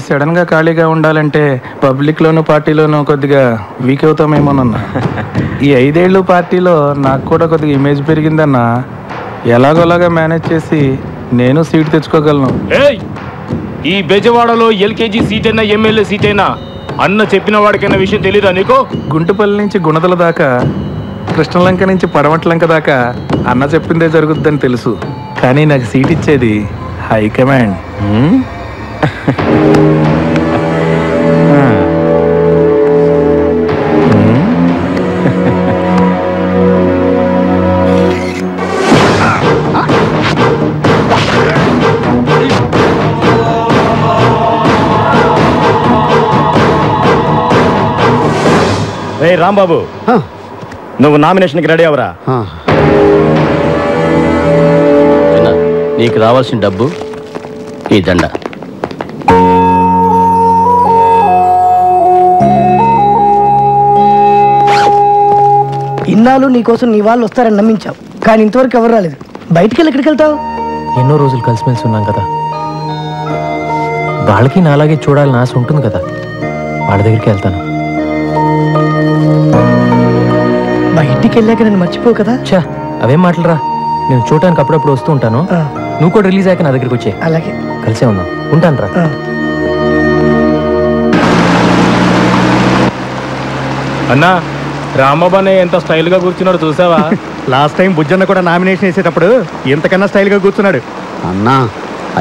Sudden గా ఖాళీగా ఉండాలంటే పబ్లిక్ లోను పార్టీలోనూ కొద్దిగా వీక్ అవుతామేమోనన్నా. ఈ 5 ఏళ్ళు పార్టీలో నాకు కూడా కొద్దిగా ఇమేజ్ పెరిగిందన్నా. ఎలాగోలాగా మేనేజ్ చేసి నేను సీట్ తెచ్చుకోగలను. ఈ బెజవాడలో ఎల్కేజీ సీట్ అయినా ఎమ్మెల్యే సీట్ అయినా అన్న చెప్పిన వాడికైనా విషయం తెలీదా నీకు? గుంటుపల్లి నుంచి గుణదల దాకా, కృష్ణలంక నుంచి పడమట్లంక దాకా అన్న చెప్పిందే జరుగుద్దని తెలుసు. కానీ నాకు సీట్ ఇచ్చేది హైకమాండ్. రాంబాబు, నువ్వు నామినేషన్కి రెడీ అవరా? నీకు రావాల్సిన డబ్బు ఈ దండ. ఇన్నాళ్ళు నీకోసం నీ వాళ్ళు వస్తారని నమ్మించావు, కానీ ఇంతవరకు ఎవరు రాలేదు. బయటికి వెళ్ళి ఎక్కడికి వెళ్తావు? ఎన్నో రోజులు కలిసిమెలిసి ఉన్నాం కదా, వాళ్ళకి నాలాగే చూడాలని ఆశ ఉంటుంది కదా, వాళ్ళ దగ్గరికి వెళ్తాను. బయటికి వెళ్ళాక నేను మర్చిపోవు కదా? చా, అవేం మాటలరా. నేను చూడటానికి అప్పుడప్పుడు వస్తూ ఉంటాను. నువ్వు కూడా రిలీజ్ అయ్యాక నా దగ్గరికి వచ్చే. అలాగే, కలిసే ఉందాం. ఉంటాను రా. అన్నా, రామబాబు ఎంత స్టైల్ గా కూర్చున్నాడు చూసావా? లాస్ట్ టైం బుజ్జన్న కూడా నామినేషన్ వేసేటప్పుడు ఎంతకన్నా స్టైల్ గా కూర్చున్నాడు. అన్నా,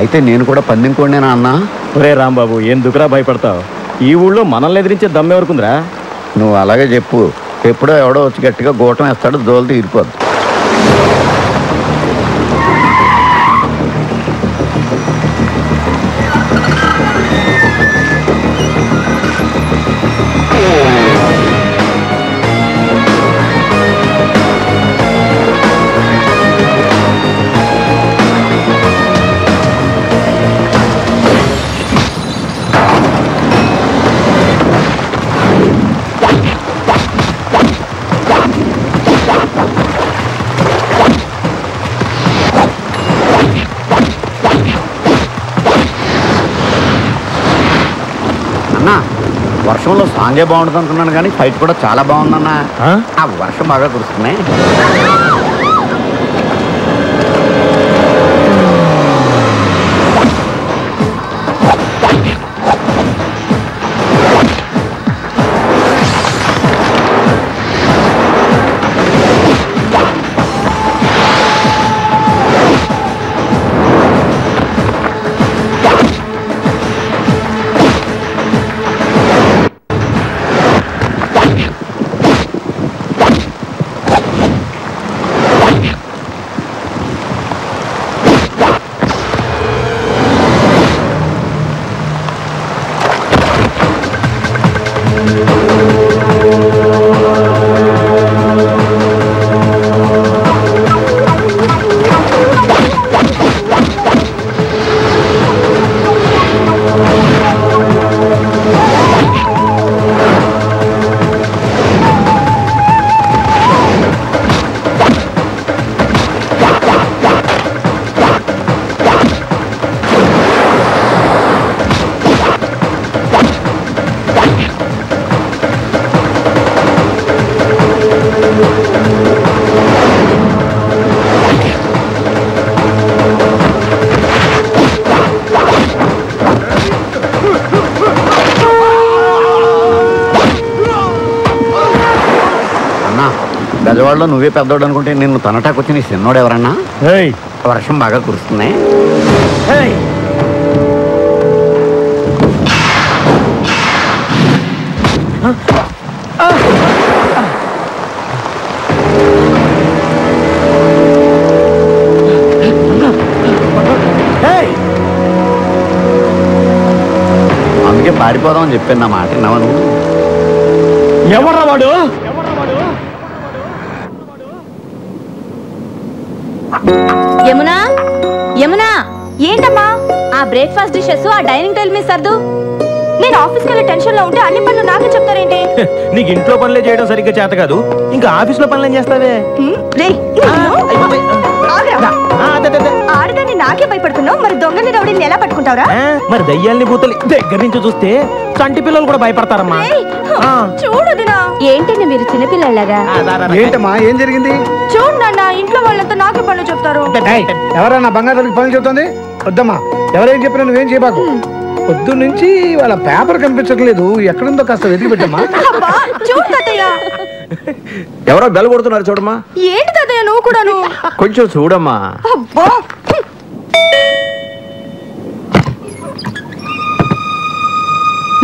అయితే నేను కూడా పందెం కోడినేనా అన్నా? ఒరే రాంబాబు, ఎందుకురా భయపడతావు? ఈ ఊళ్ళో మనల్ని ఎదిరించే దమ్మెవరకుందిరా? నువ్వు అలాగే చెప్పు. ఎప్పుడో ఎవడో వచ్చి గట్టిగా గోటం వేస్తాడు, దోలు తీరిపోద్దు. వర్షంలో సాంగే బాగుంటుంది అనుకున్నాను, కానీ ఫైట్ కూడా చాలా బాగుందన్నా. ఆ వర్షం బాగా కురుస్తున్నాయి. బెజవాడలో నువ్వే పెద్దోడు అనుకుంటే నిన్ను తనటాకొచ్చి నీ చిన్నోడు ఎవరన్నా? వర్షం బాగా కురుస్తున్నాయి. అందుకే పారిపోదామని చెప్పాను. నా మాట విన్నావా నువ్వు? ఎవర్రా వాడు? యమునా, యమునా, ఏంటమ్మా ఆ బ్రేక్ఫాస్ట్ డిషెస్ ఆ డైనింగ్ టేబుల్ మీద సర్దు. నేను ఆఫీస్కి వెళ్ళే టెన్షన్ లో ఉంటే అన్ని పనులు నాకే చెప్తారేంటి? నీకు ఇంట్లో పనులే చేయడం సరిగ్గా చేత కాదు, ఇంకా ఆఫీస్ లో పనులు ఏం చేస్తావే? ఆడదాన్ని నా నాకే భయపడుతున్నావు, మరి దొంగని రౌడీని ఎలా పట్టుకుంటావురా? మరి దయ్యాల్ని భూతల్ని దగ్గర నుంచి చూస్తే చంటి పిల్లలు కూడా భయపడతారమ్మా. చూడు దినా, ఏంటండి మీరు చిన్నపిల్లలాగా? ఏంటమ్మా, ఏం జరిగింది? చూడు నాన్న, ఇంట్లో వాళ్ళంతా నాకే పనులు చెప్తారు. ఎవరన్నా బంగారానికి పనులు చెప్తుంది? వద్దమ్మా, ఎవరేం చెప్పినా నువ్వేం చేయబాకు. పొద్దు నుంచి వాళ్ళ పేపర్ కనిపించట్లేదు, ఎక్కడుందో కాస్త వెతికి పెట్టమ్మా. చూడు తాతయ్య, ఎవరో బెల్ కొడుతున్నారు చూడమ్మా. ఏంటి తాతయ్య నువ్వు కూడాను? కొంచెం చూడమ్మా. అబ్బా,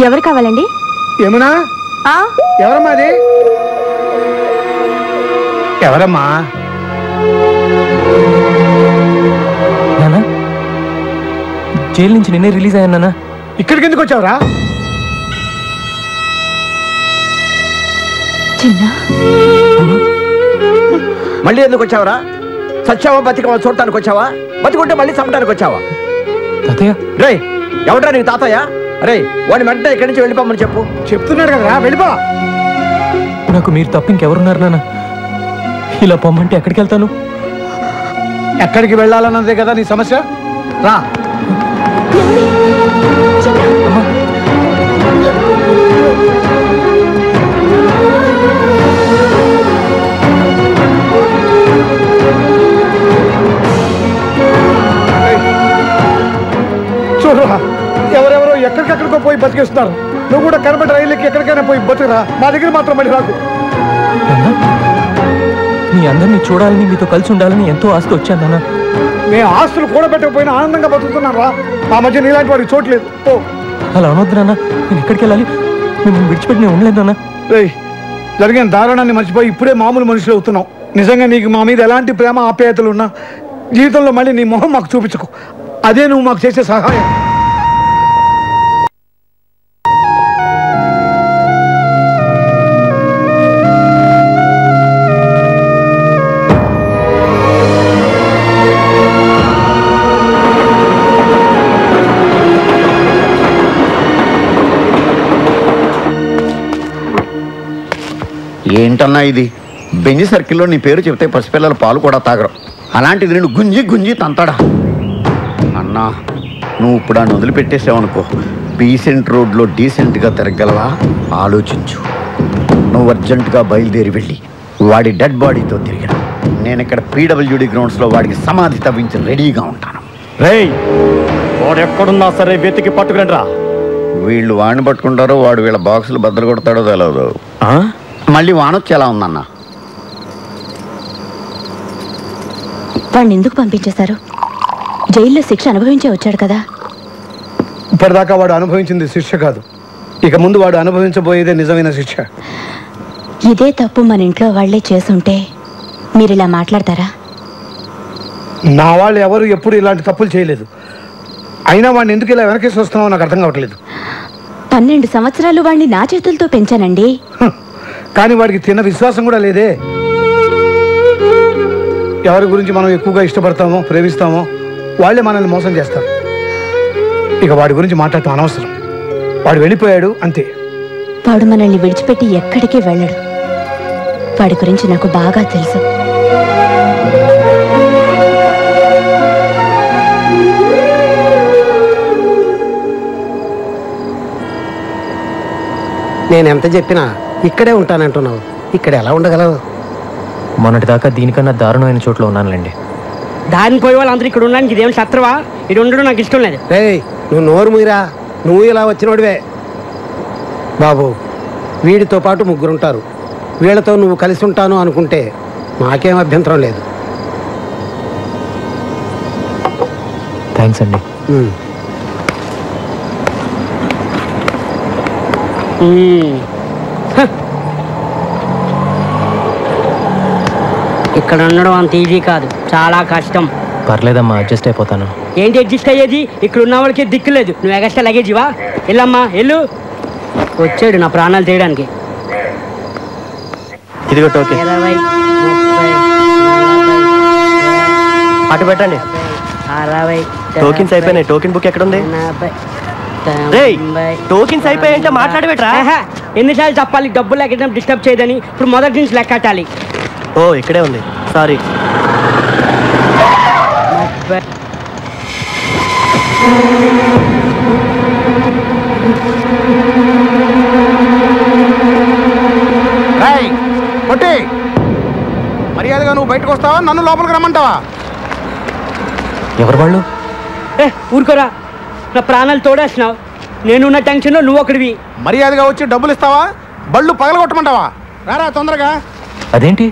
ఎవరు కావాలండి? ఏమన్నా? ఎవరమ్మా అది? ఎవరమ్మా? నానా, జైలు నుంచి నిన్నే రిలీజ్ అయ్యాను నానా. ఇక్కడికి ఎందుకు వచ్చావురా? మళ్ళీ ఎందుకు వచ్చావరా? సచ్చావా బతికవా చూడటానికి వచ్చావా? బతికుంటే మళ్ళీ చంపడానికి వచ్చావా? తాతయ్య, రే ఎవడ్రా నీకు తాతయ్య? రే వాడిని వెంటనే ఇక్కడి నుంచి వెళ్ళిపోమని చెప్పు. చెప్తున్నాడు కదరా, వెళ్ళిపో. నాకు మీరు తప్ప ఇంకెవరున్నారు నాన్న? ఇలా పొమ్మంటే ఎక్కడికి వెళ్తాను? ఎక్కడికి వెళ్ళాలన్నదే కదా నీ సమస్య. రా. చూడరా, ఎవరెవరో ఎక్కడికెక్కడికో పోయి బతికేస్తున్నారు. నువ్వు కూడా కనబడి రైలుకి ఎక్కడికైనా పోయి బతుకురా, మా దగ్గర మాత్రం మళ్ళీ రాకు. మీ అందరినీ చూడాలని, మీతో కలిసి ఉండాలని ఎంతో ఆస్తి వచ్చాను నాన్న. మేము ఆస్తులు కూడబెట్టకపోయినా ఆనందంగా బతుకుతున్నాం రా. మా మధ్య నీలాంటి వాడికి చోట్లేదు. ఓ అలా అనొద్దు నాన్న, నేను ఎక్కడికి వెళ్ళాలి? మిమ్మల్ని విడిచిపెట్టి నేను ఉండలేదు నాన్న. జరిగిన దారుణాన్ని మర్చిపోయి ఇప్పుడే మామూలు మనుషులు అవుతున్నావు. నిజంగా నీకు మా మీద ఎలాంటి ప్రేమ ఆప్యాయతలు ఉన్నా జీవితంలో మళ్ళీ నీ మొహం మాకు చూపించకు. అదే నువ్వు మాకు చేసే సహాయం. ఏంటన్నా ఇది? బెంజి సర్కిల్లో నీ పేరు చెప్తే పసిపిల్లలు పాలు కూడా తాగరు. అలాంటిది నేను గుంజి గుంజి తంతాడా? అన్నా, నువ్వు ఇప్పుడు ఆయన వదిలిపెట్టేసావనుకో, డీసెంట్ రోడ్లో డీసెంట్గా తిరగలవా? ఆలోచించు. నువ్వు అర్జెంటుగా బయలుదేరి వెళ్ళి వాడి డెడ్ బాడీతో తిరిగిన నేను ఇక్కడ పీడబ్ల్యూడి గ్రౌండ్స్లో వాడికి సమాధి తవ్వించి రెడీగా ఉంటాను. రేయ్, వాడు ఎక్కడున్నా సరే వెతికి పట్టుకుని రా. వీళ్ళు వాడిని పట్టుకుంటారో వాడు వీళ్ళ బాక్సులు బద్దలు కొడతాడో తెలియదు. మళ్ళీ వానొచ్చి ఎలా ఉందన్నా? వాడిని ఎందుకు పంపించేశారు? జైల్లో శిక్ష అనుభవించే వచ్చాడు కదా. ఇప్పటిదాకా వాడు అనుభవించింది శిక్ష కాదు, ఇక ముందు వాడు అనుభవించబోయేదే నిజమైన శిక్ష. ఇదే తప్పు మన ఇంట్లో వాళ్లే చేసుంటే మీరు ఇలా మాట్లాడతారా? నా వాళ్ళు ఎవరు ఎప్పుడు ఇలాంటి తప్పులు చేయలేదు. అయినా వాడిని ఎందుకు ఇలా వెనకేసి వస్తున్నావో నాకు అర్థం కావట్లేదు. 12 సంవత్సరాలు వాడిని నా చేతులతో పెంచానండి. కానీ వాడికి తిన్న విశ్వాసం కూడా లేదే. ఎవరి గురించి మనం ఎక్కువగా ఇష్టపడతామో ప్రేమిస్తామో వాళ్ళే మనల్ని మోసం చేస్తారు. ఇక వాడి గురించి మాట్లాడటం అనవసరం. వాడు వెళ్ళిపోయాడు అంతే. వాడు మనల్ని విడిచిపెట్టి ఎక్కడికి వెళ్ళడు. వాడి గురించి నాకు బాగా తెలుసు. నేనెంత చెప్పినా ఇక్కడే ఉంటానంటున్నావు, ఇక్కడ ఎలా ఉండగలవు? మొన్నటిదాకా దీనికన్నా దారుణమైన చోట్ల ఉన్నానులేండి. దారిని పోయే వాళ్ళందరూ ఇక్కడ ఉండడానికి ఇదేం శత్రువా? ఇది ఉండడం నాకు ఇష్టం లేదు. నువ్వు నోరు మీరా, నువ్వు ఇలా వచ్చినోడివే. బాబు, వీడితో పాటు 3 ఉంటారు. వీళ్ళతో నువ్వు కలిసి ఉంటాను అనుకుంటే మాకేం అభ్యంతరం లేదు. థ్యాంక్స్ అండి. ఇక్కడ ఉండడం అంత ఈజీ కాదు, చాలా కష్టం. పర్లేదమ్మా, అడ్జస్ట్ అయిపోతాను. ఏంటి అడ్జస్ట్ అయ్యేది? ఇక్కడ ఉన్న వాళ్ళకి దిక్కు లేదు. నువ్వు ఎగస్ట్రా లగేజివా? వెళ్ళమ్మా వెళ్ళు. వచ్చాడు నా ప్రాణాలు తీయడానికి. ఇదిగో టోకెన్. 20, 30, అటు పెట్టండి. 60. టోకెన్స్ అయిపోయినాయి. టోకెన్ బుక్ ఎక్కడ ఉంది? టోకెన్స్ అయిపోయాయంటే మాట్లాడబెట్రా. ఎన్నిసార్లు చెప్పాలి డబ్బులు ఎక్కడ డిస్టర్బ్ చేయదని? ఇప్పుడు మొదటి నుంచి లెక్కటాలి. ఓ, ఇక్కడే ఉంది. సారీ. కొట్టి మర్యాదగా నువ్వు బయటకు వస్తావా, నన్ను లోపలికి రమ్మంటావా? ఎవరు వాళ్ళు? ఊరుకోరా, నా ప్రాణాలు తోడేస్తున్నావు. నేనున్న టెన్షన్లో నువ్వు ఒకడివి. మర్యాదగా వచ్చి డబ్బులు ఇస్తావా, బళ్ళు పగలగొట్టమంటావా? రారా తొందరగా. అదేంటి,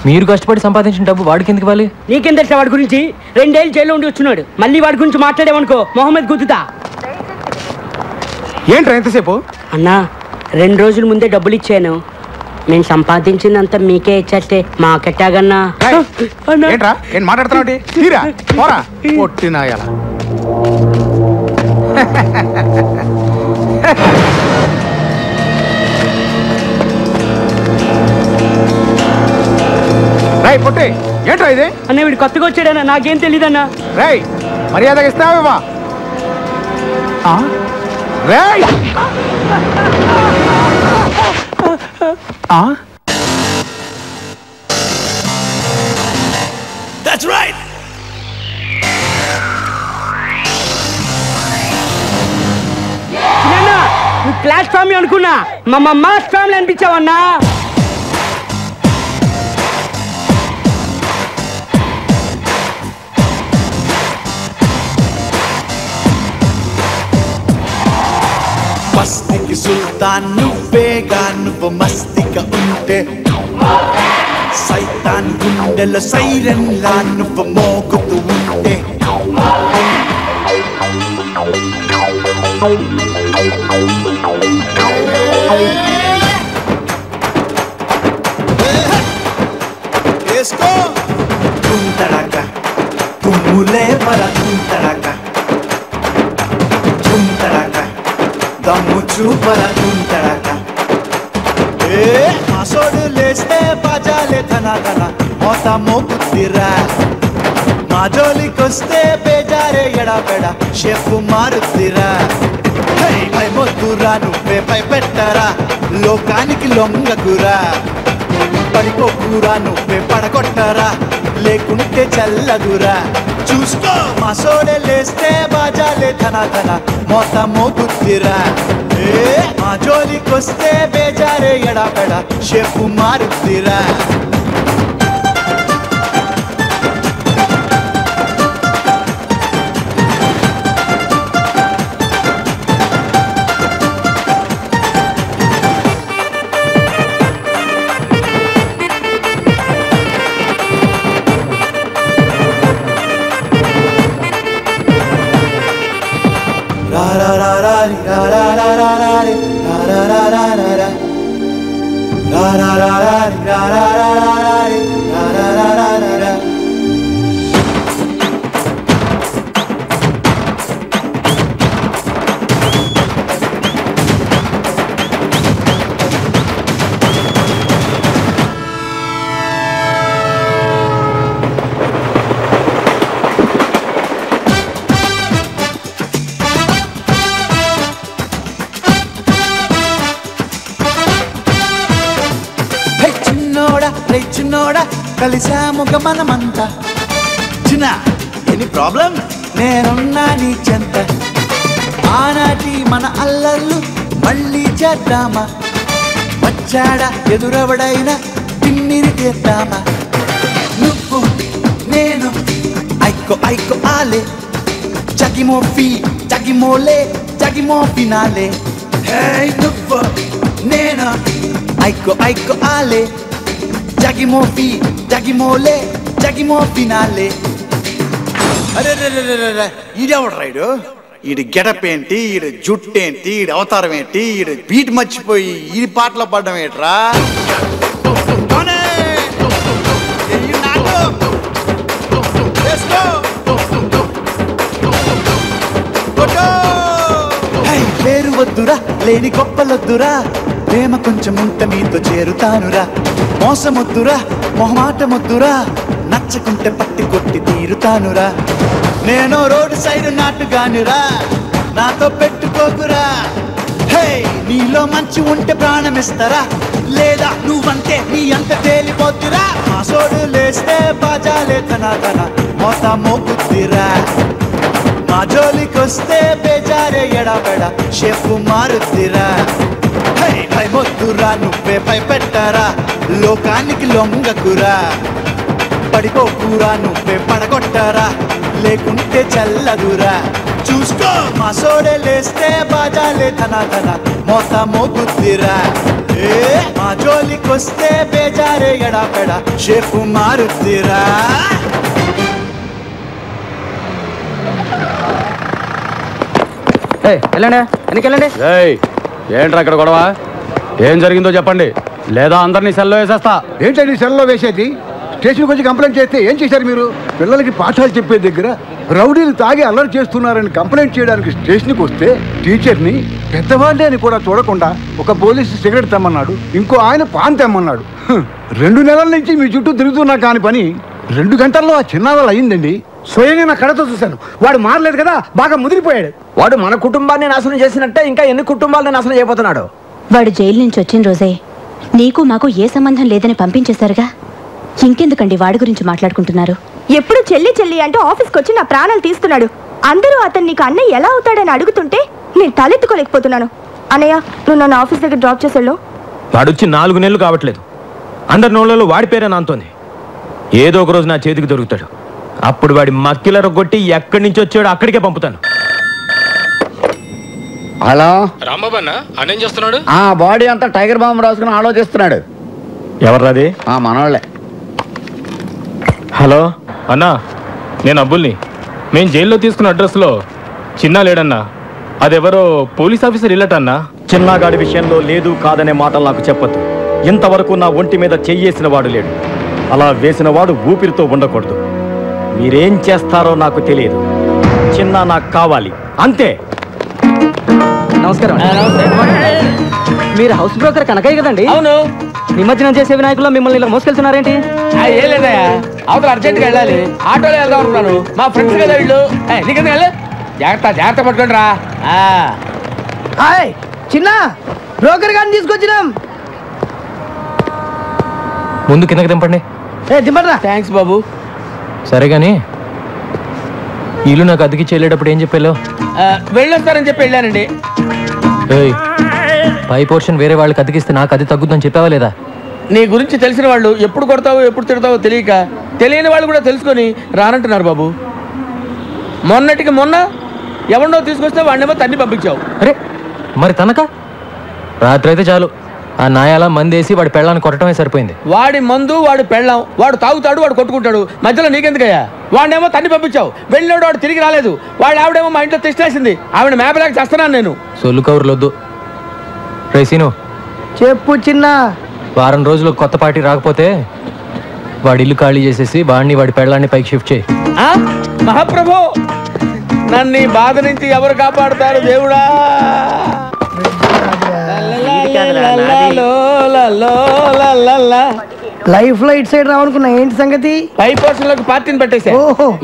మీరు కష్టపడి సంపాదించిన డబ్బు వాడికి ఎందుకు ఇవ్వాలి? నీకేం తెలుసా వాడి గురించి? 2 ఏళ్ళు జైల్లో ఉండి వచ్చున్నాడు. మళ్ళీ వాడి గురించి మాట్లాడేవనుకో మొహమ్మద్ గుద్దుతా. ఏంట్రా ఎంతసేపు? అన్నా, 2 రోజుల ముందే డబ్బులు ఇచ్చాను. నేను సంపాదించిందంతా మీకే ఇచ్చేస్తే మాకెట్టాగన్నా. ఏంట్రా ఏం మాట్లాడుతున్నావు? తీరా పోరా పొట్టినాయాల. రై పొట్టి, ఏంట్రా ఇది? అన్న వీడు కొత్తగా వచ్చాడన్నా, నాకేం తెలీదన్నా. రై మర్యాదగా ఇస్తావా? రై That's right. నువ్వు క్లాస్ ఫ్యామిలీ అనుకున్నా, మా మాస్ ఫ్యామిలీ అనిపించావన్నా. మస్తికి సుల్తాన్ నువ్వేగా, నువ్వు మస్తిగా ఉంటే సైతాన్ గుండెలో సైరన్ లా నువ్వు మోగుతూ ఉంటే. తుంతడక తుమ్ములే పర తుంతడక, తుంతడక దమ్ము చూపర తుంతడక. మా సోడు లేస్తే బాజాలే ధన ధన మోత మోగుద్దిరా. మా జోలికొస్తే బేజారే ఎడబెడ షేపు మారుద్దిరా. పై మొద్దురా నువ్వే పై పెట్టరా, లోకానికి లొంగకురా. పడిపోకురా నువ్వే పడగొట్టరా, లేకుంటే చల్లదురా. చూసుకో మా సోడే లేస్తే బాజాలే ధన ధన మోత మోగుద్దిరా. మా జోలికొస్తే బేజారే ఎడబెడ షేపు మారుద్దిరా. చిన్నోడా కలిసాముగ మనమంతా. చిన్న ఎనీ ప్రాబ్లం, నేనున్నా నీ చెంత. ఆనాటి మన అల్లర్లు మళ్ళీ చేద్దామా? వచ్చాడా ఎదురవడైనా తిమ్మిరి చేద్దామా? నువ్వు నేను ఐకో ఐకో ఆలే, జగిమోఫీ జగిమోలే జగిమో ఫినాలే. నువ్వు నేను ఐకో ఐకో ఆలే, జగిమోఫీ జగిమోలే జగిమో ఫినాలే. అరే ఈడెవడు రైడు? ఈడి గెటప్ ఏంటి, ఈడు జుట్టు ఏంటి, ఈడి అవతారం ఏంటి, ఈడు బీట్ మర్చిపోయి ఈ పాటలో పడ్డం ఏంట్రా? పేరు వద్దురా, లేని గొప్పలొద్దురా, ప్రేమ కొంచెం ఉంట మీతో చేరుతానురా. మోసమొద్దురా, మొహమాటమొద్దురా, నచ్చకుంటే పట్టి కొట్టి తీరుతానురా. నేను రోడ్డు సైడ్ నాటుగానురా, నాతో పెట్టుకోకురా. నీలో మంచి ఉంటే ప్రాణమిస్తారా, లేదా నువ్వంటే నీ అంత తేలిపోతురా. మా సోడు లేస్తే బాజాలే ధన ధన మోత మోగుద్దిరా. మా మా జోలికొస్తే బేజారే ఎడబెడ షేపు మారుద్దిరా భయమొద్దురా నువ్వే భయపెట్టరా లోకానికి లొంగకురా పడిపోకురా నువ్వే పడగొట్టరా లేకుంటే చల్లదురా చూసుకో మా సోడే లేస్తే బాజాలే ధన ధన మోత మోగుద్దిరా మా జోలికొస్తే బేజారే ఎడబెడ షేపు మారుద్దిరా వెళ్ళండి వెనకెళ్ళండి. ఏంట్రా ఇక్కడ గొడవ? ఏం జరిగిందో చెప్పండి, లేదా అందరినీ సెల్లో వేసేస్తా. ఏంటండి సెల్లో వేసేది? స్టేషన్కి వచ్చి కంప్లైంట్ చేస్తే ఏం చేశారు మీరు? పిల్లలకి పాఠాలు చెప్పే దగ్గర రౌడీలు తాగి అల్లరి చేస్తున్నారని కంప్లైంట్ చేయడానికి స్టేషన్కి వస్తే టీచర్ని పెద్దవాళ్ళే అని కూడా చూడకుండా ఒక పోలీసు సిగరెట్ తెమ్మన్నాడు, ఇంకో ఆయన పాన్ తెమ్మన్నాడు. 2 నెలల నుంచి మీ చుట్టూ తిరుగుతున్నా కాని పని 2 గంటల్లో ఆ చిన్నవాళ్ళు అయ్యిందండి. స్వయంగా నా కళ్ళతో చూశాను. వాడు మారలేదు కదా, బాగా ముదిరిపోయాడు. వాడు మన కుటుంబాన్ని నాశనం చేసినట్టే ఇంకా ఎన్ని కుటుంబాలను నాశనం చేయబోతున్నాడు. వాడు జైలు నుంచి వచ్చిన రోజే నీకు మాకు ఏ సంబంధం లేదని పంపించేశారుగా, ఇంకెందుకండి వాడి గురించి మాట్లాడుకుంటున్నారు? ఎప్పుడు చెల్లి చెల్లి అంటూ ఆఫీస్కి వచ్చి నా ప్రాణాలు తీస్తున్నాడు. అందరూ అతను నీకు అన్నయ్య ఎలా అవుతాడని అడుగుతుంటే నేను తలెత్తుకోలేకపోతున్నాను. అన్నయ్య, నువ్వు నన్ను ఆఫీస్ దగ్గర డ్రాప్ చేసేళ్ళు. వాడొచ్చి 4 నెలలు కావట్లేదు, అందరి నోళ్ళలో వాడి పేరే నాంతోంది. ఏదో ఒక రోజు నా చేతికి దొరుకుతాడు, అప్పుడు వాడి మక్కిల రొగ్గొట్టి ఎక్కడి నుంచి వచ్చాడో అక్కడికే పంపుతాను. హలో రాంబాబు అన్న, అన్నేం చేస్తున్నాడు? ఆ బాడీ అంతా టైగర్ బాంబు రాసుకుని ఆలోచిస్తున్నాడు. ఎవర్రాది? మనోళ్ళే. హలో అన్నా, నేను అబ్బుల్ని. మేము జైల్లో తీసుకున్న అడ్రస్లో చిన్న లేడన్నా, అదెవరో పోలీస్ ఆఫీసర్ ఇల్లటన్నా. చిన్నగాడి విషయంలో లేదు కాదనే మాటలు నాకు చెప్పద్దు. ఇంతవరకు నా ఒంటి మీద చెయ్యేసిన వాడు లేడు. అలా వేసిన వాడు ఊపిరితో ఉండకూడదు. మీరేం చేస్తారో నాకు తెలియదు. చిన్న నాకు కావాలి, అంతే. నమస్కారం. మీరు హౌస్ బ్రోకర్ కనకయ్య కదండి? అవును. నిమజ్జనం చేసే వినాయకుల్లో మిమ్మల్ని ఇలా మోసుకెళ్తున్నారేంటి? ఏం లేదయ్యా, అవతల అర్జెంట్గా వెళ్ళాలి, ఆటోలో వెళ్దాం అనుకున్నాను. మా ఫ్రెండ్స్ కదా వీళ్ళు. నీకెందుకు వెళ్ళి జాగ్రత్త జాగ్రత్త పట్టుకోండి రా. చిన్న బ్రోకర్ గారిని తీసుకొచ్చినాం. ముందు కిందకి దింపండి. దింపండి. థ్యాంక్స్ బాబు. సరే కానీ ఇల్లు నాకు అద్దెకి చెల్లేటప్పుడు ఏం చెప్పాలో? వెళ్ళొస్తారని చెప్పి వెళ్ళానండి. పై పోర్షన్ వేరే వాళ్ళకి అద్దెకిస్తే నాకు అది తగ్గుద్దని చెప్పావా లేదా? నీ గురించి తెలిసిన వాళ్ళు ఎప్పుడు కొడతావో ఎప్పుడు తిడతావో తెలియక తెలియని వాళ్ళు కూడా తెలుసుకొని రానంటున్నారు బాబు. మొన్నటికి మొన్న ఎవరినో తీసుకొస్తే వాడినేమో తన్ని పంపించావు. అరే మరి తనక రాత్రి అయితే చాలు, ఆ నాయాల మందేసి వాడి పెళ్ళాన్ని కొట్టడమే సరిపోయింది. వాడి మందు వాడు పెళ్ళాం, వాడు తాగుతాడు, వాడు కొట్టుకుంటాడు, మధ్యలో నీకెందుకయ్యా? వాడినేమో తన్ని పంపించావు, వెళ్ళినాడు వాడు తిరిగి రాలేదు. వాడు ఆవిడేమో మా ఇంట్లో తెచ్చేసింది, ఆవిడ మేపలేక చేస్తున్నాను నేను. సొల్లు కౌరులొద్దు. రేసీను చెప్పు చిన్న. వారం రోజులు కొత్త పార్టీ రాకపోతే వాడి ఇల్లు ఖాళీ చేసేసి వాడిని వాడి పెళ్ళాన్ని పైకి షిఫ్ట్ చేయి. మహాప్రభు, నన్ను ఈ బాధ నుంచి ఎవరు కాపాడుతారు దేవుడా? లైఫ్ లో ఇటు సైడ్ రావనుకున్నా, ఏంటి సంగతి? పై పోర్షన్ లోకి పార్టీని పెట్టేసా.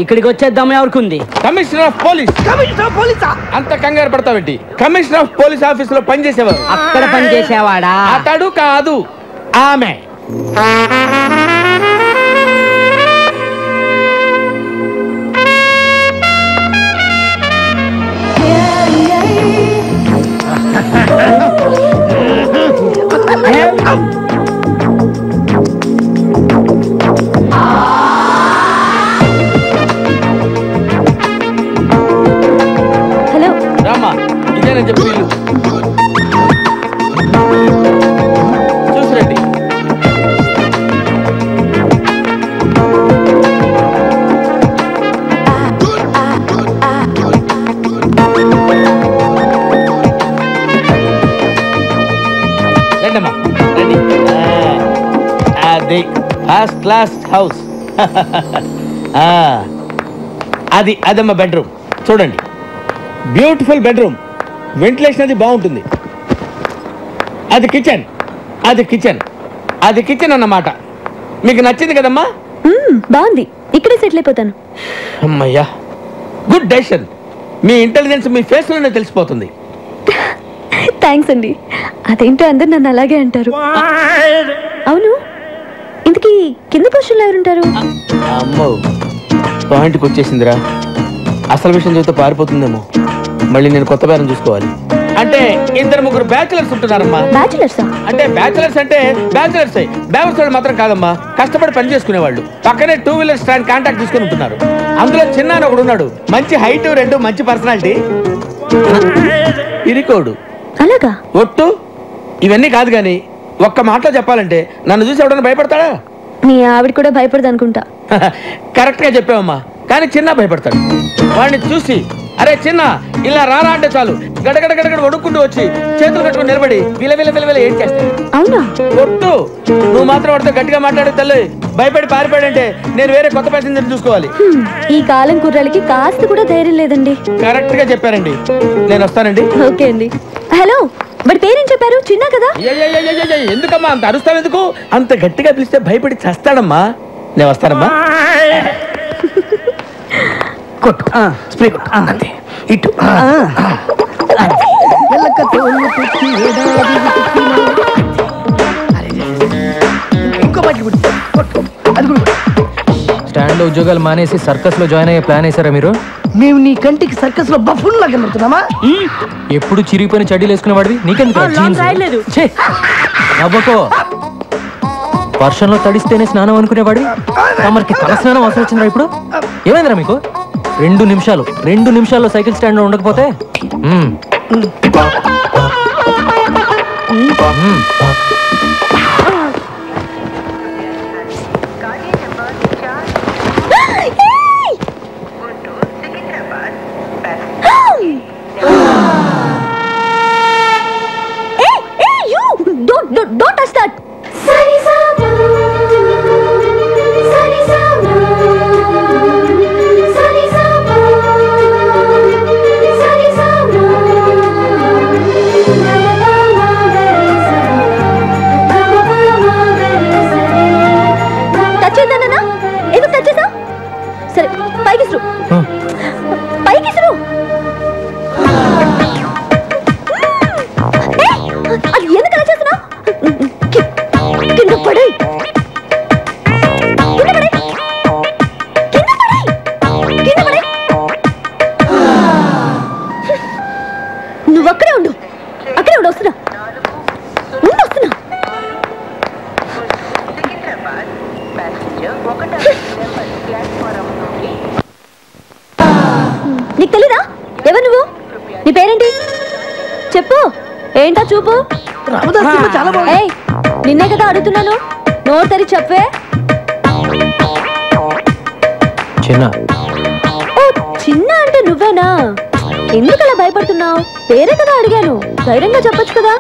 ఇక్కడికి వచ్చేద్దాం ఎవరికి? Commissioner of police. Commissioner of పోలీసా? అంత కంగారు పడతావేంటి? కమిషనర్ ఆఫ్ పోలీస్ ఆఫీస్ లో పనిచేసేవారు. అక్కడ పనిచేసేవాడా? అతడు కాదు, ఆమె. హలో రామ్మా, ఇదేనని చెప్పి వీళ్ళు చూసిరండి. రండమ్మా రండి. అది ఫస్ట్ క్లాస్ హౌస్. అదమ్మా బెడ్రూమ్. చూడండి, బ్యూటిఫుల్ బెడ్రూమ్, వెంటిలేషన్ అది బాగుంటుంది. అది కిచెన్, అది కిచెన్, అది కిచెన్ అన్నమాట. మీకు నచ్చింది కదమ్మా? బాగుంది, ఇక్కడే సెటిల్ అయిపోతాను. అమ్మయ్యా, గుడ్ డెసిషన్. మీ ఇంటెలిజెన్స్ మీ ఫేస్ లోనే తెలిసిపోతుంది. థ్యాంక్స్ అండి. అదేంటో అందరు నన్ను అలాగే అంటారు. అవును, ఇంతకీ కింద పొజిషన్లో ఎవరుంటారు? అమ్మో, పాయింట్కి వచ్చేసిందిరా. అసలు విషయం చెబితే పారిపోతుందేమో. మళ్ళీ నేను కొత్త బేరం చూసుకోవాలి. అంటే 2-3 బ్యాచులర్స్ ఉంటున్నారమ్మా. బ్యాచులర్స్ అంటే బ్యాచులర్స్ బ్యాచులర్స్ మాత్రం కాదమ్మా, కష్టపడి పని చేసుకునేవాళ్ళు. పక్కనే 2 వీలర్ స్టాండ్ కాంటాక్ట్ తీసుకుని ఉంటున్నారు. అందులో చిన్న ఒకడు ఉన్నాడు, మంచి హైట్, 2 మంచి పర్సనాలిటీ, ఇరికోడు. అలాగా? ఒట్టు ఇవన్నీ కాదు గాని ఒక్క మాటలో చెప్పాలంటే నన్ను చూసి ఎవడన్నా భయపడతాడా? మీ ఆవిడ కూడా భయపడదు అనుకుంటా. కరెక్ట్ గా చెప్పావమ్మా, కానీ చిన్న భయపడతాడు. వాడిని చూసి అరే చిన్న ఇలా రారా అంటే చాలు గడగడ గడగడ వడుక్కుంటూ వచ్చి చేతులు కట్టుకుని నిలబడి విల ఏం చేస్తాడు. అవునా? ఒట్టు నువ్వు మాత్రం వాడితో గట్టిగా మాట్లాడే తల్లి భయపడి పారిపోయాడంటే నేను వేరే కొత్త ప్యాసింజర్ చూసుకోవాలి. ఈ కాలం కుర్రాలకి కాస్త కూడా ధైర్యం లేదండి. కరెక్ట్ గా చెప్పారండి, నేను వస్తానండి. ఓకే అండి. హలో, మరి పేరేం చెప్పారు? చిన్న కదా? ఎందుకమ్మా అంత అరుస్తావు? ఎందుకు అంత గట్టిగా పిలిస్తే భయపడి చస్తాడమ్మా. నేను వస్తానమ్మా. కొట్టు స్ప్రే కొట్టు అంతే ఇటు ఇంకో బట్టి కొట్టు అది కూడా. స్టాండ్ లో ఉద్యోగాలు మానేసి సర్కస్ లో జాయిన్ అయ్యే ప్లాన్ వేసారా మీరు? మేము నీ కంటికి సర్కస్ లో బఫూన్ లాగా కనబడుతున్నామా? ఎప్పుడు చిరిగిపోయిన చెడ్డీలు వేసుకునే వాడివి నీకెందుకు? నవ్వకో. వర్షంలో తడిస్తేనే స్నానం అనుకునేవాడివి తమరికి తల స్నానం అవసరం వచ్చిందా ఇప్పుడు? ఏమైందిరా మీకు? 2 నిమిషాల్లో సైకిల్ స్టాండ్ లో ఉండకపోతే Don't touch that. సరే పైకి అది ఎందుకు అలా చేస్తున్నా? కింద పడే నువ్వు అక్కడే ఉండు వస్తున్నా. నీకు తెలీదా? ఎవరు నువ్వు? నీ పేరేంటి చెప్పు. ఏంటా చూపు? ఏయ్, నిన్నే కదా అడుగుతున్నాను, నోరు తెరి చెప్పే. చిన్న. ఓ చిన్న అంటే నువ్వేనా? ఎందుకలా భయపడుతున్నావు? పేరే కదా అడిగాను, ధైర్యంగా చెప్పొచ్చు కదా.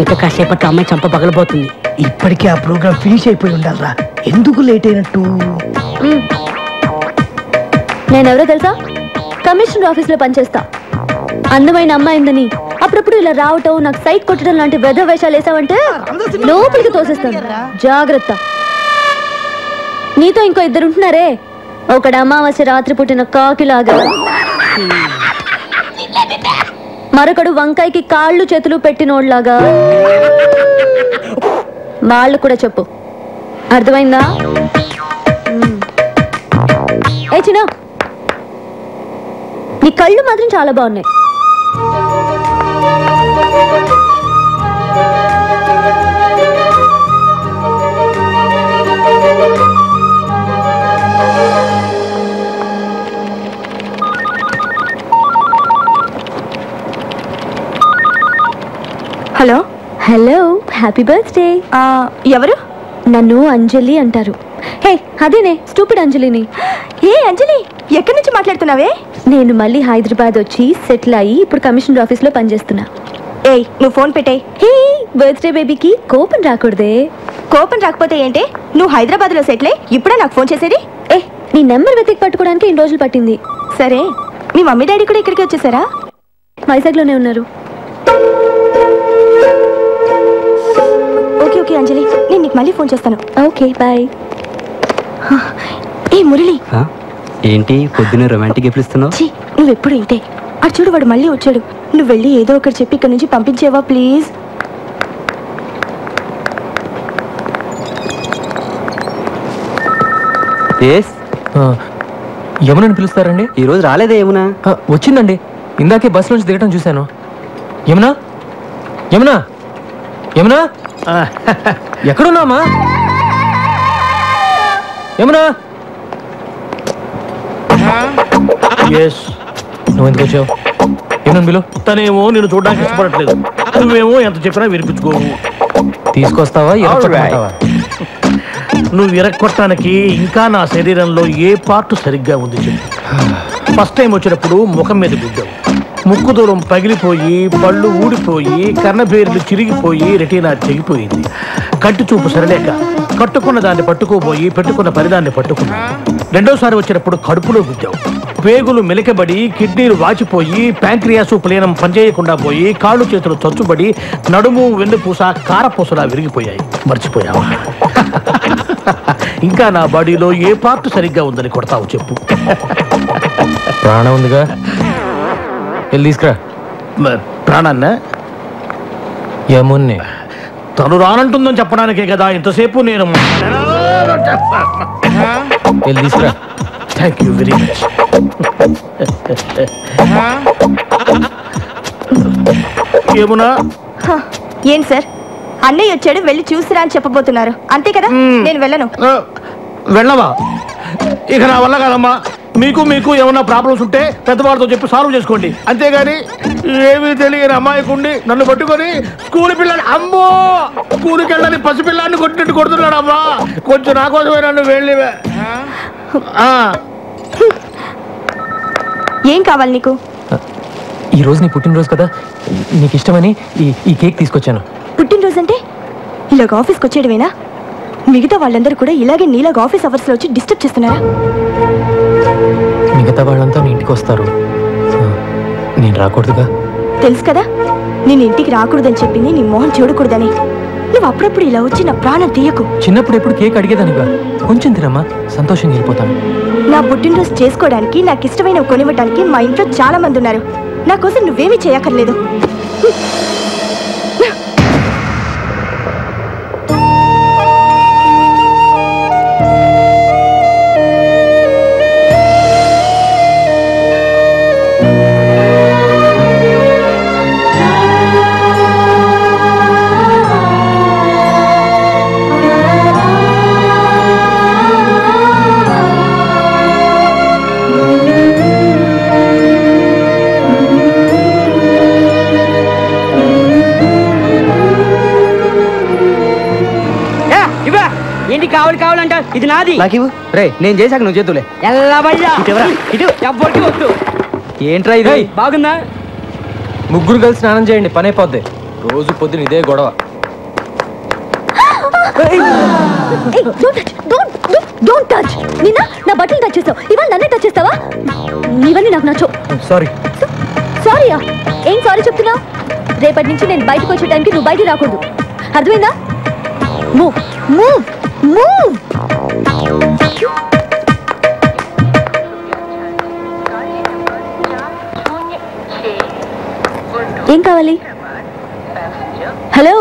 ఇంకా కాసేపట్లో అమ్మాయి చంప పగలబోతుంది. ఇప్పటికే ఆ ప్రోగ్రామ్ ఫినిష్ అయిపోయి ఉండాలరా, ఎందుకు లేట్ అయినట్టు? నేనెవరో తెలుసా? కమిషనర్ ఆఫీస్ లో పనిచేస్తా. అందమైన అమ్మాయిందని అప్పుడప్పుడు ఇలా రావటం, నాకు సైట్ కొట్టడం లాంటి వెధ వేషాలు వేసావంటే లోపలికి తోసేస్తాను, జాగ్రత్త. నీతో ఇంకో 2 ఉంటున్నారే, ఒకడు అమావాస్య రాత్రి పుట్టిన కాకిలాగా, మరొకడు వంకాయకి కాళ్ళు చేతులు పెట్టినోడ్లాగా. వాళ్ళు కూడా చెప్పు, అర్థమైందా? ఏ చిన్న, నీ కళ్ళు మాత్రం చాలా బాగున్నాయి. Hello hello, happy birthday. ఎవరు? నన్ను అంజలి అంటారు. హే, అదేనే స్టూపిడ్ అంజలిని. ఏ అంజలి, ఎక్కడి నుంచి మాట్లాడుతున్నావే? నేను మళ్ళీ హైదరాబాద్ వచ్చి సెటిల్ అయ్యి ఇప్పుడు కమిషనర్ ఆఫీస్ లో పనిచేస్తున్నా. ఏయ్, నువ్వు ఫోన్ పెట్టే. హే, బర్త్డే బేబీకి కోపం రాకూడదే. కోపం రాకపోతే ఏంటే? నువ్వు హైదరాబాద్ లో సెటిల్ అయ్యి ఇప్పుడే నాకు ఫోన్ చేసేది? ఏ, నీ నెంబర్ వెతికి పట్టుకోవడానికి 2 రోజులు పట్టింది. సరే, మీ మమ్మీ డాడీ కూడా ఇక్కడికి వచ్చేసారా? వైజాగ్ లోనే ఉన్నారు. ఓకే ఓకే అంజలి, నేను నీకు మళ్ళీ ఫోన్ చేస్తాను. Okay bye. ఏ మురళి, ఏంటి పొద్దున్న రొమాంటిక్ గిఫ్ట్లు ఇస్తున్నావు? నువ్వు ఎప్పుడు ఇంతే. అటు చూడు, వాడు మళ్ళీ వచ్చాడు. నువ్వు వెళ్ళి ఏదో ఒకటి చెప్పి ఇక్కడ నుంచి పంపించేవా ప్లీజ్? యమునని పిలుస్తారండి? ఈరోజు రాలేదే యమునా? వచ్చిందండి, ఇందాకే బస్ నుంచి దిగటం చూశాను. యమునా, యమునా, యమునా, ఎక్కడున్నామా? యమునా, నువ్వు ఎందుకు వచ్చావు? ఏమన్నా బిలు? తనేమో నేను చూడడానికి ఇష్టపడట్లేదు, నువ్వేమో ఎంత చెప్పినా వినిపించుకోవు. తీసుకొస్తావా? నువ్వు విరక్కొట్టడానికి ఇంకా నా శరీరంలో ఏ పార్ట్ సరిగ్గా ఉంది చెప్పు. ఫస్ట్ టైం వచ్చినప్పుడు ముఖం మీద గుద్దావు, ముక్కు దూరం పగిలిపోయి, పళ్ళు ఊడిపోయి, కన్నబేర్లు చిరిగిపోయి, రెటీనా తెగిపోయింది. కంటి చూపు సరలేక కట్టుకున్న దాన్ని పట్టుకోబోయి పెట్టుకున్న పరిదాన్ని పట్టుకున్నా. రెండోసారి వచ్చినప్పుడు కడుపులో గుద్దావు, పేగులు మెలికబడి, కిడ్నీలు వాచిపోయి, ప్యాంక్రియాసు ప్లీనం పనిచేయకుండా పోయి, కాళ్ళు చేతులు చచ్చుబడి, నడుము వెన్నుపూస కారపూసలా విరిగిపోయాయి. మర్చిపోయావా? ఇంకా నా బాడీలో ఏ పార్ట్ సరిగ్గా ఉందని కొడతావు చెప్పు. ప్రాణం ఉందిగా, వెళ్ళి తీసుకురా. ప్రాణాన్న? యమున్ని. తను రానంటుందని చెప్పడానికే కదా ఇంతసేపు నేను. వెళ్ళి తీసుకురా. Thank you very much. Yamuna. ఏంటి సార్, అన్నయ్య వచ్చాడు, వెళ్ళి చూసిరా అని చెప్పబోతున్నారు అంతే కదా? నేను వెళ్ళను. వెళ్ళవా? ఇక నా వల్ల కాదమ్మా. మీకు ఏమన్నా ప్రాబ్లమ్స్ ఉంటే పెద్దవాళ్ళతో చెప్పి సాల్వ్ చేసుకోండి, అంతేగాని ఏమీ తెలియని అమ్మాయికుండి నన్ను పట్టుకొని స్కూల్ పిల్లని, అమ్మో స్కూల్కి వెళ్ళని పసిపిల్లాన్ని కొట్టినట్టు కొడుతున్నాడు అమ్మా. కొంచెం నా కోసమే నన్ను వెళ్ళి. ఏం కావాలి నీకు? ఈ రోజు నీ పుట్టినరోజు కదా, నీకు ఇష్టమని ఈ కేక్ తీసుకొచ్చాను. పుట్టినరోజు అంటే ఇలాగ ఆఫీస్కి వచ్చేయడమేనా? మిగతా వాళ్ళందరూ కూడా ఇలాగే నీలాగ ఆఫీస్ అవర్స్ లో వచ్చి డిస్టర్బ్ చేస్తున్నారా? మిగతా వాళ్ళంతా నీ ఇంటికి వస్తారు, నేను రాకూడదుగా? తెలుసు కదా, నేను ఇంటికి రాకూడదని చెప్పింది నీ మొహం చూడకూడదని. నువ్వు అప్పుడప్పుడు ఇలా వచ్చి నా ప్రాణం తీయకు. చిన్నప్పుడు ఎప్పుడు కేక్ అడిగేదానిగా, కొంచెం తినమ్మా, సంతోషంగా వెళ్ళిపోతాను. నా పుట్టినరోజు చేసుకోవడానికి, నాకు ఇష్టమైనవి కొనివ్వడానికి మా ఇంట్లో చాలా మంది ఉన్నారు. నా కోసం నువ్వేమీ చేయక్కర్లేదు. కావాలంట, ఇది నాది. రే, నేను చేశాక నువ్వు చేతులే. ఏంట్రా ఇది? బాగుందా? ముగ్గురు కలిసి స్నానం చేయండి, పని అయిపోద్ది. రోజు పొద్దున ఇదే గొడవ. నా బట్టలు టచ్ చేస్తావు, ఇవాళ నన్నే టచ్ చేస్తావా? ఇవన్నీ నాకు నచ్చవు. సారీ. సారీయా? ఏం సారీ చెప్తున్నావు? రేపటి నుంచి నేను బయటకు వచ్చే టైంకి నువ్వు బయటికి రాకూడదు, అర్థమైందా? Move move move. ఏం కావాలి? హలో,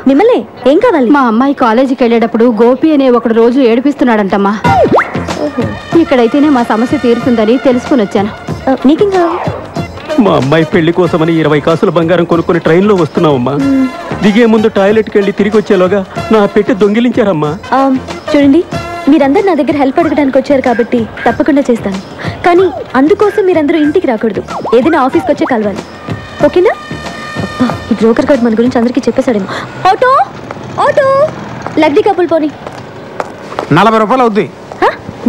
మిమ్మల్ని ఏం కావాలి? మా అమ్మాయి కాలేజీకి వెళ్ళేటప్పుడు గోపి అనే ఒకడు రోజు ఏడిపిస్తున్నాడంటమ్మా. ఇక్కడైతేనే మా సమస్య తీరుతుందని తెలుసుకుని వచ్చాను. నీకేం కావాలి? మా అమ్మాయి పెళ్లి కోసమని 20 కాసుల బంగారం కొనుక్కొని ట్రైన్లో వస్తున్నావమ్మా. దిగే ముందు టాయిలెట్కి వెళ్ళి తిరిగి వచ్చేలోగా నా పెట్టి దొంగిలించారమ్మా. చూడండి, మీరందరూ నా దగ్గర హెల్ప్ అడగడానికి వచ్చారు కాబట్టి తప్పకుండా చేస్తాను. కానీ అందుకోసం మీరందరూ ఇంటికి రాకూడదు, ఏదైనా ఆఫీస్కి వచ్చే కలవాలి, ఓకేనా? అబ్బా, ఈ బ్రోకర్ గార్డ్ మన గురించి అందరికీ చెప్పేశాడేమో. ఆటో ఆటో, లగ్డీ కప్పులు పోనీ. 40 రూపాయలు అవుద్ది.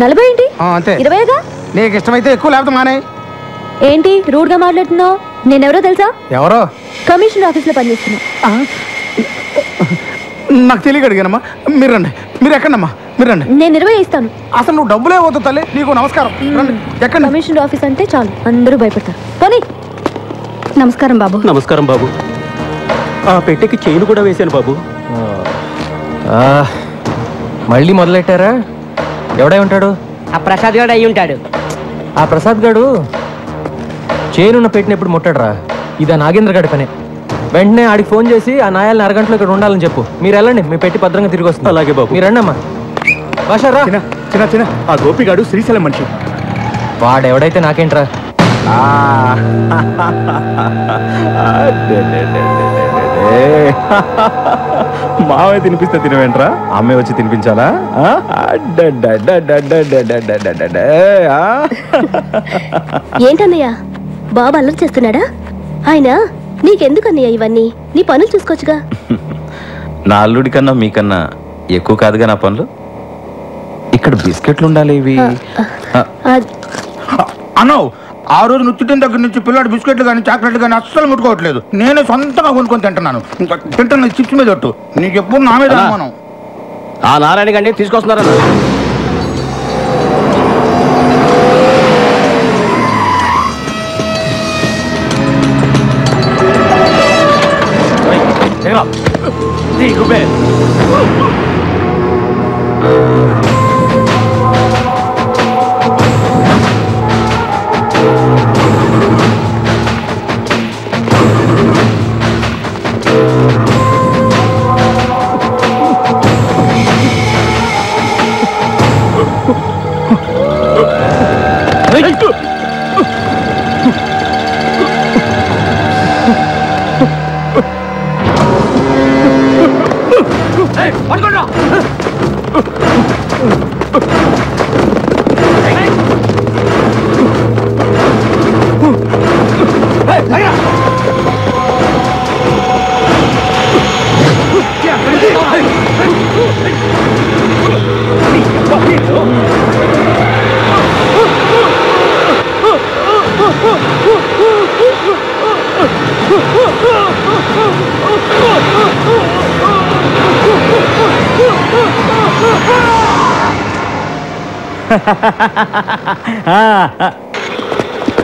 40 ఏంటి? అంతే. 20గా? నీకు ఇష్టమైతే ఎక్కువ, లేకపోతే మానే. ఏంటి రూడ్ గా మాట్లాడుతున్నావు? నేనెవరో తెలుసా? ఎవరో? కమిషనర్ ఆఫీస్ లో పనిచేస్తున్నా. నాకు తెలియక అడిగానమ్మా. మీరు రండి. మీరు ఎక్కడమ్మా? మీరు రండి. నేను 20 ఇస్తాను. అసలు నువ్వు డబ్బులే పోతావు తల్లి. నీకు నమస్కారం. ఎక్కడ? కమిషనర్ ఆఫీస్ అంటే చాలు, అందరూ భయపడతారు. పోనీ. నమస్కారం బాబు. నమస్కారం బాబు. ఆ పెట్టెకి చైన్ కూడా వేశాను బాబు. మళ్ళీ మొదలెట్టారా? ఎవడై ఉంటాడు? ఆ ప్రసాద్ గారు అయి ఉంటాడు. ఆ ప్రసాద్ గారు చేనున్న పెట్టిన ఎప్పుడు ముట్టాడరా? ఇది ఆ నాగేంద్ర గారి పనే. వెంటనే ఆడికి ఫోన్ చేసి ఆ నాయాలని అరగంటలో ఇక్కడ ఉండాలని చెప్పు. మీరు వెళ్ళండి, మీ పెట్టి భద్రంగా తిరిగి వస్తుంది. అలాగే బాబు. మీరు రండి అమ్మా. భాష రా. చిన్న ఆ గోపిగాడు శ్రీశైలం మనిషి. వాడెవడైతే నాకేంట్రా. మావే తినిపిస్తే తినవేంట్రా, అమ్మే వచ్చి తినిపించాలా? ఏంటన్నయ్య బాబు అల్లరి చేస్తున్నాడా? ఆయన నీకెందుకన్నయ్య ఇవన్నీ? నీ పనులు చూసుకోవచ్చుగా. నా అల్లుడి కన్నా మీకన్నా ఎక్కువ కాదుగా నా పనులు. ఇక్కడ బిస్కెట్లు ఉండాలి ఇవి. అన్నో ఆ రోజు నుచ్చిటిన దగ్గర నుంచి పిల్లాడు బిస్కెట్లు కానీ చాక్లెట్లు కానీ అస్సలు ముట్టుకోవట్లేదు. నేనే సొంతంగా కొనుక్కొని తింటున్నాను. ఇంకా తింటున్న చిప్స్ మీద ఒట్టు. నీకు ఎప్పుడు నా మీద అనుమానం. ఆ నారాయణ గండి తీసుకొస్తున్నారన్న.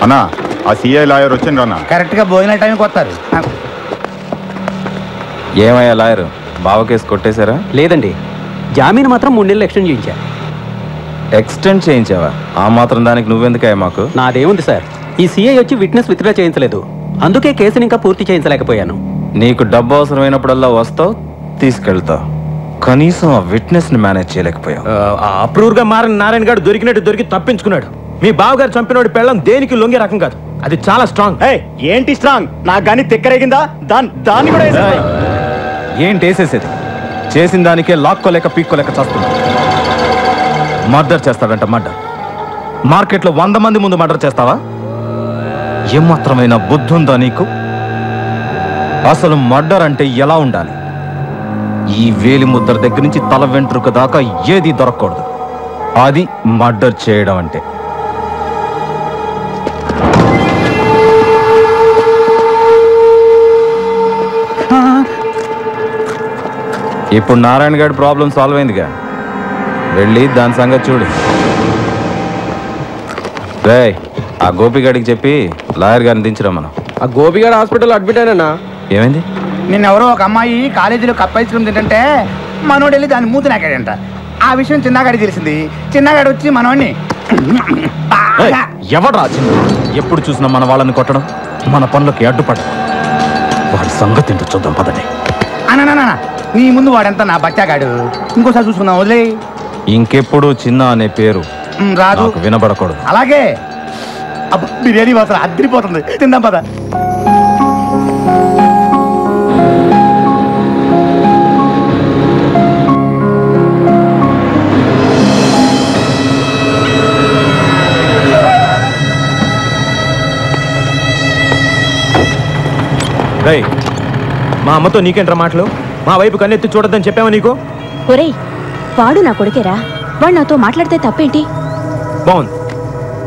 అన్నా ఆ సిఐ లాయర్ వచ్చిండ్రు అన్న. కరెక్ట్ గా భోజనం టైంకి వస్తారు. ఏమయ్యా లాయర్, బావ కేసు కొట్టేశారా? లేదండి, జామీన్ మాత్రం 3 నెలలు ఎక్స్టెండ్ చేయించా. ఎక్స్టెండ్ చేయించావా? ఆ మాత్రం దానికి నువ్వెందుకయ్యా మాకు? నాదేముంది సార్, ఈ సిఐ వచ్చి విట్నెస్ విత్డ్రా చేయించలేదు, అందుకే కేసుని ఇంకా పూర్తి చేయించలేకపోయాను. నీకు డబ్బు అవసరమైనప్పుడల్లా వస్తావు, తీసుకెళ్తావు, కనీసం ఆ విట్నెస్ ని మేనేజ్ చేయలేకపోయావు. అప్రూవ్ గా మారిన నారాయణ గారు దొరికినట్టు దొరికి తప్పించుకున్నాడు. మీ బావగారు చంపినోడి పెళ్ళం దేనికి లొంగే రకం కాదు, అది చాలా స్ట్రాంగ్. ఏంటి స్ట్రాంగ్? నాకు గానీ తిక్కరేగిందా? దాన్ని కూడా ఏంటి వేసేసేది? చేసిన దానికే లాక్కోలేక పీక్కోలేక చేస్తున్నా. మర్డర్ చేస్తాడంట, మర్డర్. మార్కెట్లో 100 మంది ముందు మర్డర్ చేస్తావా? ఏమాత్రమైన బుద్ధి ఉందా నీకు? అసలు మర్డర్ అంటే ఎలా ఉండాలి? ఈ వేలి ముద్ర దగ్గర నుంచి తల వెంట్రుక దాకా ఏది దొరకకూడదు. అది మర్డర్ చేయడం అంటే. ఇప్పుడు నారాయణ గారి ప్రాబ్లం సాల్వ్ అయిందిగా, వెళ్ళి దాని సంగతి చూడు. రే, ఆ గోపిగాడికి చెప్పి లాయర్ గారిని దించరా. మనం ఆ గోపిగాడు హాస్పిటల్ అడ్మిట్ అయినా. ఏమైంది? నిన్నెవరో ఒక అమ్మాయి కాలేజీలో కప్ ఐస్ క్రీమ్ తింటే మనోడు వెళ్ళి దాన్ని మూతి నాకాడంట. ఆ విషయం చిన్నగాడికి తెలిసింది. చిన్నగాడు వచ్చి మనోడిని ఎవడ్రా చిన్న? ఎప్పుడు చూసినా మన వాళ్ళని కొట్టడం, మన పనులకి అడ్డుపడడం. వాడి సంగతి ఏంటో చూద్దాం పదండి. అన్న నీ ముందు వాడంతా నా బచ్చాగాడు. ఇంకోసారి చూసుకుందాం, వదిలే. ఇంకెప్పుడు చిన్న అనే పేరు రాదు, వినబడకూడదు. అలాగే. బిర్యానీ వాసన అద్దరిపోతుంది, తిందాం పద. రేయ్, మా అమ్మతో నీకేంట్రా మాటలు? మా వైపు కన్నెత్తి చూడొద్దని చెప్పావా నీకు? ఒరేయ్, వాడు నా కొడుకేరా, వాడు నాతో మాట్లాడితే తప్పేంటి? బాగుంది,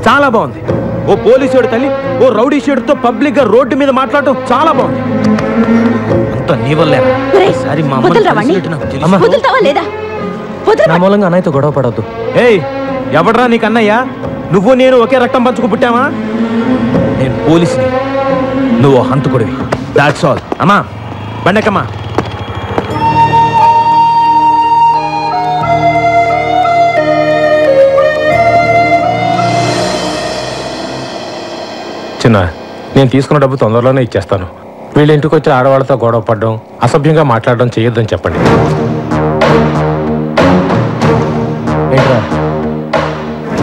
చాలా బాగుంది. ఓ పోలీసుడు తల్లి ఓ రౌడీ షేడుతో పబ్లిక్ గా రోడ్డు మీద మాట్లాడటం చాలా బాగుంది. అంత నీ వల్లేరా? ఈసారి మా అమ్మని కలిసినట్టు నాకు తెలుసు. వదులుతావా లేదా? నా మూలంగా అన్నయ్యతో గొడవ పడొద్దు. ఏయ్, ఎవడ్రా నీకు అన్నయ్య? నువ్వు నేను ఒకే రక్తం పంచుకు పుట్టావా? నేను పోలీసుని, నువ్వు హంతకుడివి. That's all. అమ్మా బండకమ్మా. చిన్న, నేను తీసుకున్న డబ్బు తొందరలోనే ఇచ్చేస్తాను. వీళ్ళ ఇంటికి వచ్చి ఆడవాళ్ళతో గొడవ పడడం, అసభ్యంగా మాట్లాడడం చేయొద్దని చెప్పండి. ఏంట్రా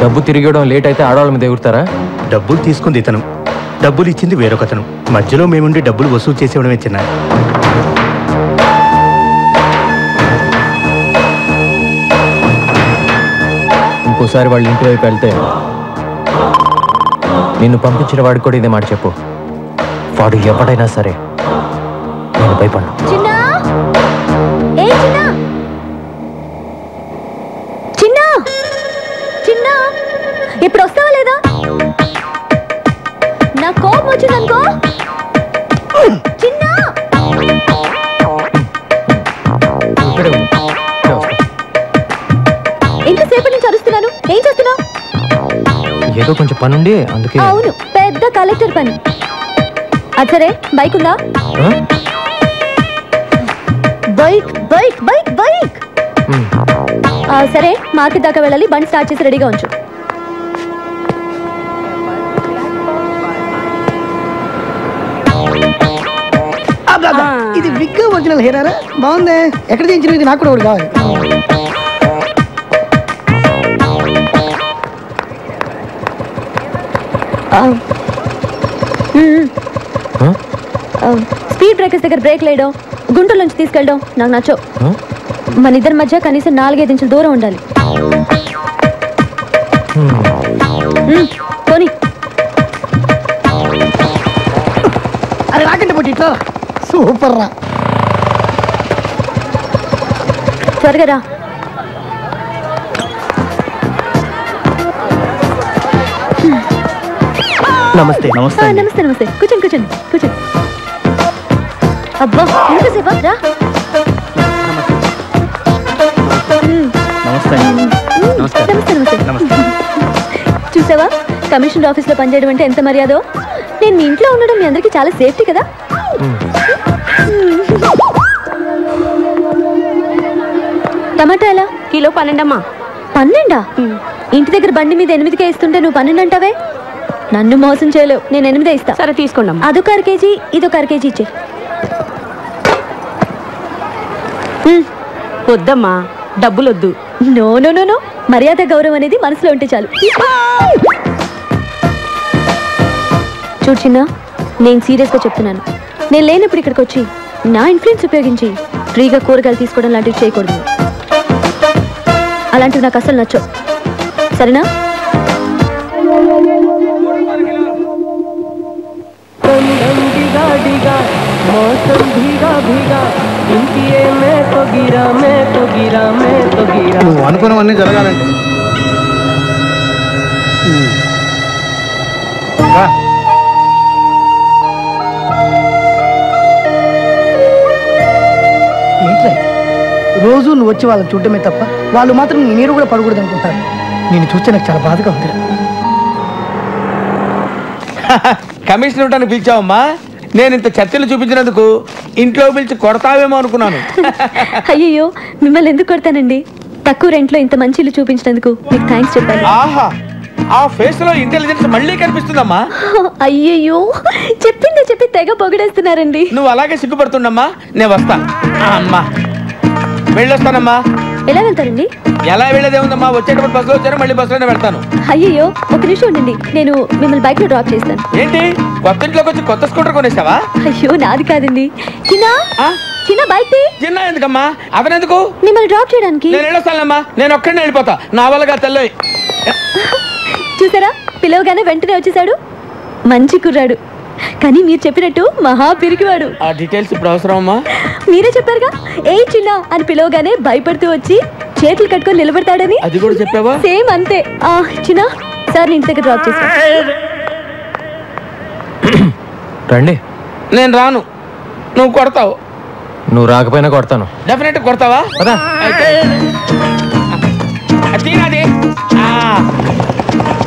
డబ్బు తిరిగి ఇవ్వడం లేట్ అయితే ఆడవాళ్ళ మీద ఎగురుతారా? డబ్బులు తీసుకుంది ఇతను, డబ్బులు ఇచ్చింది వేరొకతను. మధ్యలో మేముండి డబ్బులు వసూలు చేసేవడమే చిన్న. ఇంకోసారి వాళ్ళ ఇంటి వైపు వెళ్తే నిన్ను పంపించిన వాడికి కూడా ఇదే మాట చెప్పు. వాడు ఎవడైనా సరే నేను భయపడ్డా. చిన్నా, ఏ చిన్నా, చిన్నా, చిన్నా, ఇప్పుడు వస్తావా లేదా? నా కోపం వచ్చిందనుకో. చిన్నా, ఎంతసేపటి నుంచి అరుస్తున్నాను, ఏం చేస్తున్నావు? ఏదో కొంచెం పనుండి అందుకే. అవును, పెద్ద కలెక్టర్ పని. అది సరే, బైక్ ఉందా? Bike bike bike bike. సరే, మార్కెట్ దాకా వెళ్ళాలి, బండి స్టార్ట్ చేసి రెడీగా ఉంచు. ఇది విగ్ ఒరిజినల్ హెయిరా? బాగుంది. ఎక్కడ చేయించిన? ఇది నాకు కూడా ఒకటి కావాలి. స్పీడ్ బ్రేకర్స్ దగ్గర బ్రేక్ లేయడం, గుంటల నుంచి తీసుకెళ్ళడం నాకు నచ్చో. మన ఇద్దరి మధ్య కనీసం 4-5 ఇంచుల దూరం ఉండాలి. పోనీ. అది రాకండి పొట్టి, ఇట్లా సూపర్ రా. త్వరగా రా. నమస్తే. నమస్తే నమస్తే. కూర్చోండి కూర్చోండి కూర్చోండి. అబ్బా, ఎంతసేపా? రా. నమస్తే. నమస్తే నమస్తే. చూసావా, కమిషనర్ ఆఫీస్ లో పనిచేయడం అంటే ఎంత మర్యాదో. నేను మీ ఇంట్లో ఉండడం మీ అందరికి చాలా సేఫ్టీ కదా. టమాటా ఎలా? కిలో 12 అమ్మా. 12? ఇంటి దగ్గర బండి మీద 8కే ఇస్తుంటే నువ్వు 12 అంటావే? నన్ను మోసం చేయలేవు, నేను 8 ఇస్తా. సరే తీసుకోండి. అదొక 1/2 కేజీ, ఇదొక 1/2 కేజీ ఇచ్చే. వద్దమ్మా, డబ్బులొద్దు. నో నో నో నో, మర్యాద గౌరవం అనేది మనసులో ఉంటే చాలు. చూడు చిన్న, నేను సీరియస్గా చెప్తున్నాను. నేను లేనప్పుడు ఇక్కడికి వచ్చి నా ఇన్ఫ్లుయెన్స్ ఉపయోగించి ఫ్రీగా కూరగాయలు తీసుకోవడం లాంటివి చేయకూడదు. అలాంటివి నాకు అసలు నచ్చవు, సరేనా? నువ్వు అనుకున్నవన్నీ జరగాలంటే రోజు నువ్వు వచ్చి వాళ్ళని చూడటమే తప్ప వాళ్ళు మాత్రం నీ నీరు కూడా పడకూడదు అనుకుంటారు. నేను చూస్తే నాకు చాలా బాధగా ఉంది. కమిషనర్ ఉంటాను పిలిచావమ్మా. నేను ఇంత చర్చలు చూపించినందుకు ఇంట్లో పిలిచి కొడతావేమో అనుకున్నాను. అయ్యయ్యో, మిమ్మల్ని ఎందుకు కొడతానండి? తక్కువ రెంట్లో ఇంత మంచి ఇల్లు చూపించినందుకు మీకు థ్యాంక్స్ చెప్పాలి. ఆహా, ఆ ఫేస్ లో ఇంటెలిజెన్స్ మళ్ళీ కనిపిస్తుందమ్మా. అయ్యయ్యో, చెప్పింది చెప్పి తెగ పొగిడేస్తున్నారండి. నువ్వు అలాగే సిగ్గుపడుతుండమ్మా. నేను వస్తా. అమ్మా, వెళ్ళొస్తానమ్మా. ఎలా వెళ్తారండి? ఎలా వెళ్ళేదే ఉందమ్మా, వచ్చేటప్పుడు బస్సులో వచ్చాను, మళ్ళీ బస్సులోనే వెళ్తాను. అయ్యయ్యో, ఒక నిమిషం ఉండండి, నేను మిమ్మల్ని బైక్ లో డ్రాప్ చేస్తాను. ఏంటి, కొత్త ఇంట్లోకి వచ్చి కొత్త స్కూటర్ కొనేసావా? అయ్యో, నాది కాదండి. చిన్న చిన్న బైక్ చిన్న ఎందుకమ్మా? అతను ఎందుకు? మిమ్మల్ని డ్రాప్ చేయడానికి. నేను వెళ్ళొస్తానమ్మా, నేను ఒక్కడినే వెళ్ళిపోతా. నా వల్లగా తెల్లయి. చూసారా, పిలవగానే వెంటనే వచ్చేసాడు. మంచి కుర్రాడు, కానీ మీరు చెప్పినట్టు మహా పిరికివాడు. ఆ డీటెయిల్స్ ఇప్పుడు అవసరం అమ్మా? మీరే చెప్పారుగా, ఏ చిన్న అని పిలవగానే భయపడుతూ వచ్చి చేతులు కట్టుకొని నిలబడతాడని. అది కూడా చెప్పావా? సేమ్ అంతే. చిన్న సార్, ఇంటి దగ్గర డ్రాప్ చేస్తా. రండి. నేను రాను, నువ్వు కొడతావు. నువ్వు రాకపోయినా కొడతాను. డెఫినెట్ కొడతావా? అయితే చిన్నది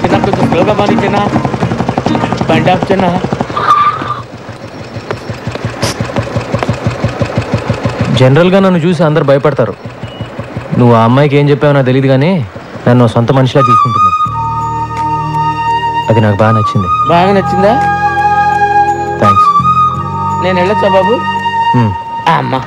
చిన్న, కొంచెం స్లోగా మాని చిన్న. బండి ఆఫ్ చిన్న. జనరల్గా నన్ను చూసి అందరు భయపడతారు. నువ్వు ఆ అమ్మాయికి ఏం చెప్పావో నాకు తెలియదు, కానీ నన్ను సొంత మనిషిలా తీసుకుంటుంది. అది నాకు బాగా నచ్చింది. బాగా నచ్చిందా? థ్యాంక్స్. నేను వెళ్ళొచ్చా బాబు? అమ్మా